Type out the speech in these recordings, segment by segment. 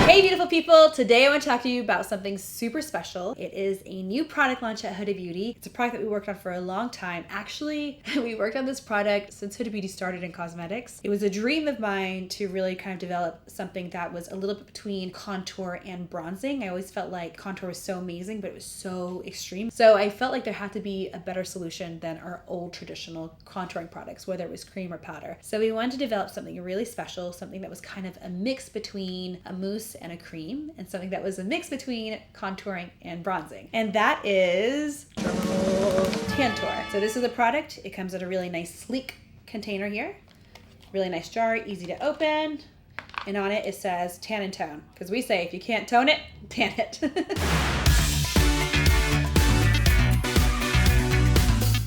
Hey beautiful people, today I want to talk to you about something super special. It is a new product launch at Huda Beauty. It's a product that we worked on for a long time. Actually, we worked on this product since Huda Beauty started in cosmetics. It was a dream of mine to really kind of develop something that was a little bit between contour and bronzing. I always felt like contour was so amazing, but it was so extreme. So I felt like there had to be a better solution than our old traditional contouring products, whether it was cream or powder. So we wanted to develop something really special, something that was kind of a mix between a mousse and a cream, and something that was a mix between contouring and bronzing. And that is Tantour. So this is a product. It comes in a really nice sleek container here. Really nice jar, easy to open. And on it says tan and tone. Because we say if you can't tone it, tan it.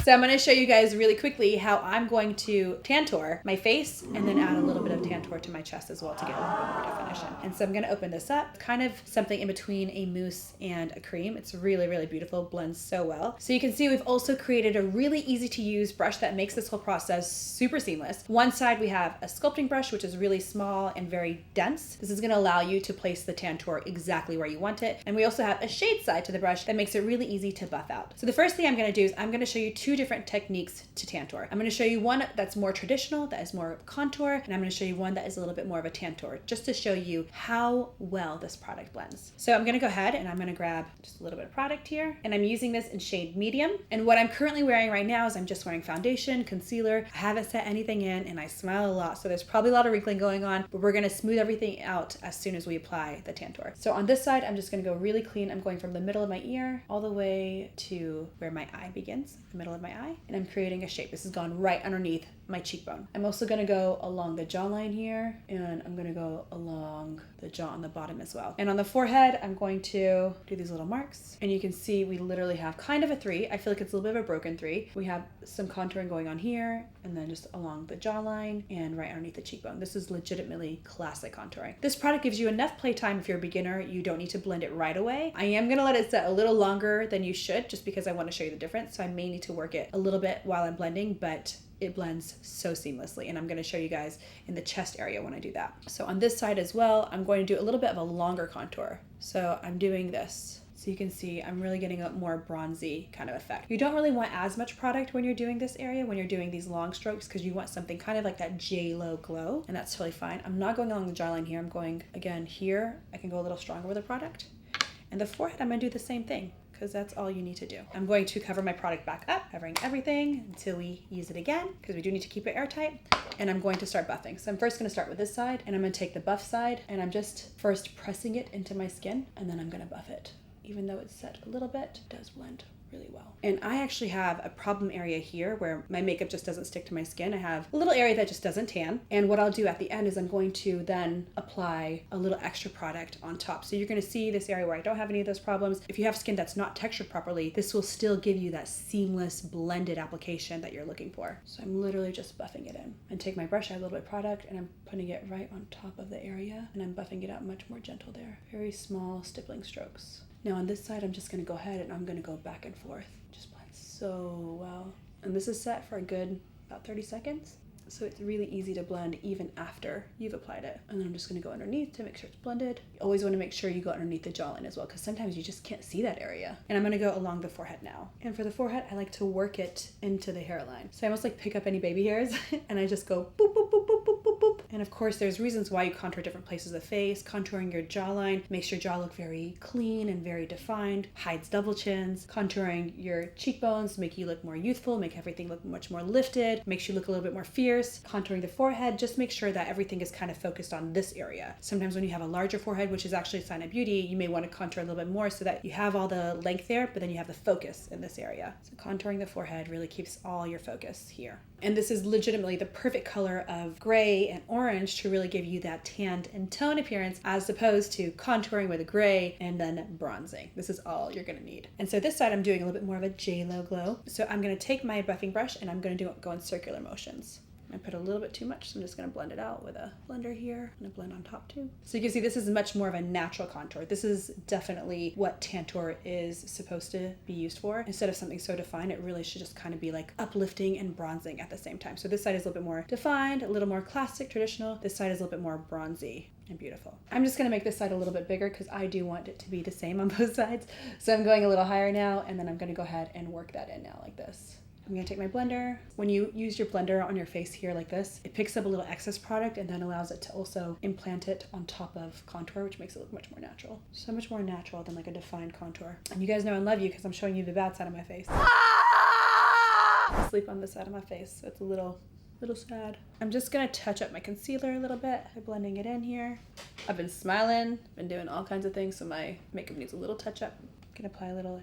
So I'm going to show you guys really quickly how I'm going to Tantour my face and then add a little bit of Tantour to my chest as well to get a little bit more definition. And so I'm going to open this up, kind of something in between a mousse and a cream. It's really, really beautiful, blends so well. So you can see we've also created a really easy to use brush that makes this whole process super seamless. One side we have a sculpting brush, which is really small and very dense. This is going to allow you to place the Tantour exactly where you want it. And we also have a shade side to the brush that makes it really easy to buff out. So the first thing I'm going to do is I'm going to show you two different techniques to Tantour. I'm going to show you one that's more traditional, that is more contour, and I'm going to show you one that is a little bit more of a Tantour, just to show you how well this product blends. So I'm going to go ahead and I'm going to grab just a little bit of product here, and I'm using this in shade medium. And what I'm currently wearing right now is I'm just wearing foundation, concealer. I haven't set anything in, and I smile a lot, so there's probably a lot of wrinkling going on, but we're going to smooth everything out as soon as we apply the Tantour. So on this side, I'm just going to go really clean. I'm going from the middle of my ear all the way to where my eye begins, the middle of my eye. And I'm creating a shape. This has gone right underneath my cheekbone. I'm also going to go along the jawline here, and I'm going to go along the jaw on the bottom as well. And on the forehead, I'm going to do these little marks. And you can see we literally have kind of a three. I feel like it's a little bit of a broken three. We have some contouring going on here, and then just along the jawline and right underneath the cheekbone. This is legitimately classic contouring. This product gives you enough playtime if you're a beginner. You don't need to blend it right away. I am going to let it set a little longer than you should, just because I want to show you the difference. So I may need to work it a little bit while I'm blending, but it blends so seamlessly, and I'm going to show you guys in the chest area when I do that. So on this side as well, I'm going to do a little bit of a longer contour. So I'm doing this. So you can see I'm really getting a more bronzy kind of effect. You don't really want as much product when you're doing this area, when you're doing these long strokes, because you want something kind of like that J-Lo glow, and that's totally fine. I'm not going along the jawline here. I'm going again here. I can go a little stronger with the product. And the forehead, I'm going to do the same thing, because that's all you need to do. I'm going to cover my product back up, covering everything until we use it again, because we do need to keep it airtight. And I'm going to start buffing. So I'm first going to start with this side, and I'm going to take the buff side, and I'm just first pressing it into my skin, and then I'm going to buff it. Even though it's set a little bit, it does blend really well. And I actually have a problem area here where my makeup just doesn't stick to my skin. I have a little area that just doesn't tan. And what I'll do at the end is I'm going to then apply a little extra product on top. So you're going to see this area where I don't have any of those problems. If you have skin that's not textured properly, this will still give you that seamless blended application that you're looking for. So I'm literally just buffing it in. And take my brush, I have a little bit of product, and I'm putting it right on top of the area, and I'm buffing it out much more gentle there. Very small stippling strokes. Now on this side, I'm just going to go ahead and I'm going to go back and forth. Just blends so well. And this is set for a good about 30 seconds. So it's really easy to blend even after you've applied it. And then I'm just going to go underneath to make sure it's blended. You always want to make sure you go underneath the jawline as well, because sometimes you just can't see that area. And I'm going to go along the forehead now. And for the forehead, I like to work it into the hairline. So I almost like pick up any baby hairs and I just go boop, boop, boop, boop, boop, boop, boop. And of course, there's reasons why you contour different places of the face. Contouring your jawline makes your jaw look very clean and very defined, hides double chins. Contouring your cheekbones make you look more youthful, make everything look much more lifted, makes you look a little bit more fierce. Contouring the forehead, just make sure that everything is kind of focused on this area. Sometimes when you have a larger forehead, which is actually a sign of beauty, you may want to contour a little bit more so that you have all the length there, but then you have the focus in this area. So contouring the forehead really keeps all your focus here. And this is legitimately the perfect color of gray and orange to really give you that tanned and tone appearance, as opposed to contouring with a gray and then bronzing. This is all you're going to need. And so this side, I'm doing a little bit more of a J-Lo glow. So I'm going to take my buffing brush and I'm going to go in circular motions. I put a little bit too much, so I'm just gonna blend it out with a blender here. I'm gonna blend on top too. So you can see this is much more of a natural contour. This is definitely what Tantour is supposed to be used for. Instead of something so defined, it really should just kind of be like uplifting and bronzing at the same time. So this side is a little bit more defined, a little more classic, traditional. This side is a little bit more bronzy and beautiful. I'm just gonna make this side a little bit bigger because I do want it to be the same on both sides. So I'm going a little higher now, and then I'm gonna go ahead and work that in now like this. I'm gonna take my blender. When you use your blender on your face here like this, it picks up a little excess product and then allows it to also implant it on top of contour, which makes it look much more natural. So much more natural than like a defined contour. And you guys know I love you because I'm showing you the bad side of my face. I sleep on this side of my face, so it's a little sad. I'm just gonna touch up my concealer a little bit by blending it in here. I've been smiling, been doing all kinds of things, so my makeup needs a little touch up. I'm gonna apply a little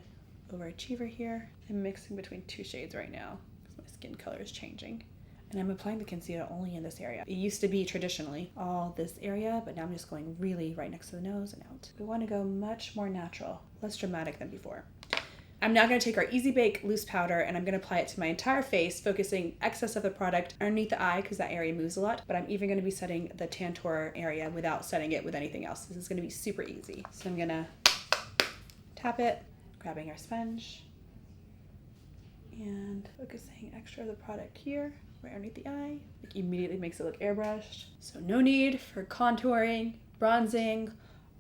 overachiever here. I'm mixing between two shades right now because my skin color is changing. And I'm applying the concealer only in this area. It used to be traditionally all this area, but now I'm just going really right next to the nose and out. We want to go much more natural, less dramatic than before. I'm now going to take our Easy Bake loose powder and I'm going to apply it to my entire face, focusing excess of the product underneath the eye because that area moves a lot. But I'm even going to be setting the Tantour area without setting it with anything else. This is going to be super easy. So I'm going to tap it, grabbing our sponge and focusing extra of the product here, right underneath the eye. It immediately makes it look airbrushed. So no need for contouring, bronzing,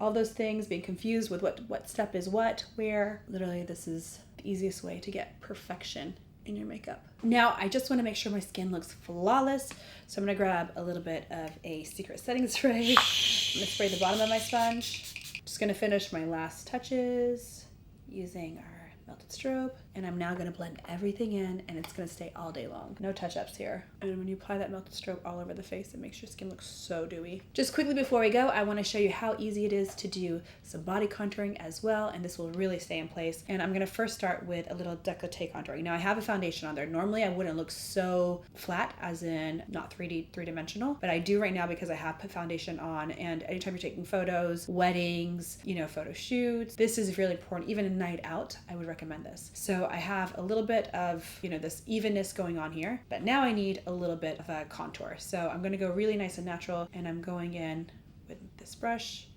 all those things, being confused with what step is what, where. Literally, this is the easiest way to get perfection in your makeup. Now, I just want to make sure my skin looks flawless. So I'm gonna grab a little bit of a secret setting spray. I'm gonna spray the bottom of my sponge. Just gonna finish my last touches using our melted strobe, and I'm now gonna blend everything in, and it's gonna stay all day long. No touch-ups here. And when you apply that melted strobe all over the face, it makes your skin look so dewy. Just quickly before we go, I wanna show you how easy it is to do some body contouring as well, and this will really stay in place. And I'm gonna first start with a little décolleté contouring. Now I have a foundation on there. Normally I wouldn't look so flat, as in not three-dimensional, but I do right now because I have put foundation on, and anytime you're taking photos, weddings, photo shoots, this is really important. Even a night out, I would recommend this. So I have a little bit of, this evenness going on here, but now I need a little bit of a contour. So I'm gonna go really nice and natural, and I'm going in with this brush,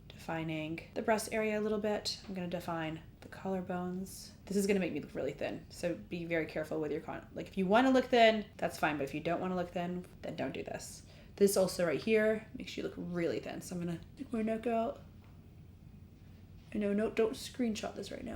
defining the breast area a little bit. I'm gonna define the collarbones. This is gonna make me look really thin, so be very careful with your if you wanna look thin, that's fine, but if you don't wanna look thin, then don't do this. This also right here makes you look really thin, so I'm gonna take my neck out. No, don't screenshot this right now.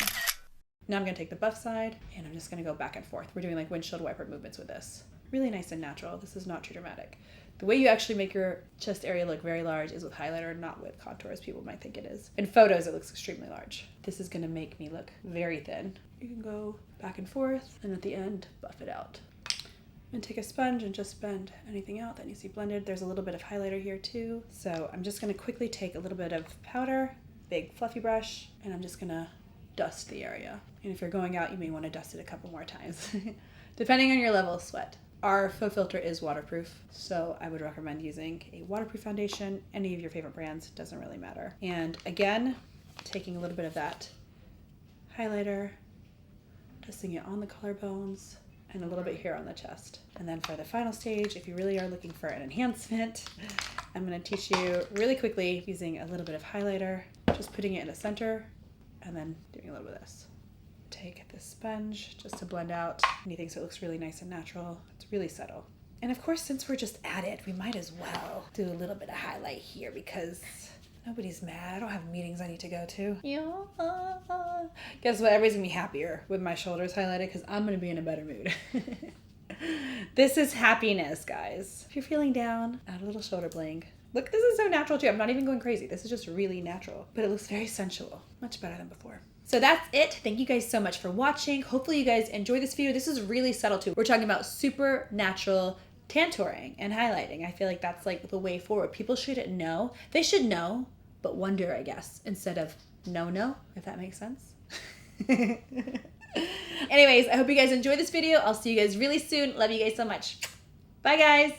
Now I'm gonna take the buff side and I'm just gonna go back and forth. We're doing like windshield wiper movements with this. Really nice and natural. This is not too dramatic. The way you actually make your chest area look very large is with highlighter, not with contour as people might think it is. In photos, it looks extremely large. This is gonna make me look very thin. You can go back and forth, and at the end, buff it out. And take a sponge and just blend anything out that needs to be blended. There's a little bit of highlighter here too. So I'm just gonna quickly take a little bit of powder, big fluffy brush, and I'm just gonna dust the area. And if you're going out, you may want to dust it a couple more times, depending on your level of sweat. Our faux filter is waterproof, so I would recommend using a waterproof foundation. Any of your favorite brands, doesn't really matter. And again, taking a little bit of that highlighter, dusting it on the collarbones, and a little bit here on the chest. And then for the final stage, if you really are looking for an enhancement, I'm gonna teach you really quickly using a little bit of highlighter, just putting it in the center, and then doing a little bit of this. Take this sponge just to blend out anything so it looks really nice and natural. It's really subtle. And of course, since we're just at it, we might as well do a little bit of highlight here because nobody's mad. I don't have meetings I need to go to. Yeah. Guess what? Everybody's gonna be happier with my shoulders highlighted because I'm gonna be in a better mood. This is happiness, guys. If you're feeling down, add a little shoulder bling. Look, this is so natural too. I'm not even going crazy. This is just really natural, but it looks very sensual. Much better than before. So that's it. Thank you guys so much for watching. Hopefully you guys enjoy this video. This is really subtle too. We're talking about super natural tantouring and highlighting. I feel like that's like the way forward. People shouldn't know. They should know, but wonder, I guess, instead of no, if that makes sense. Anyways, I hope you guys enjoyed this video. I'll see you guys really soon. Love you guys so much. Bye, guys.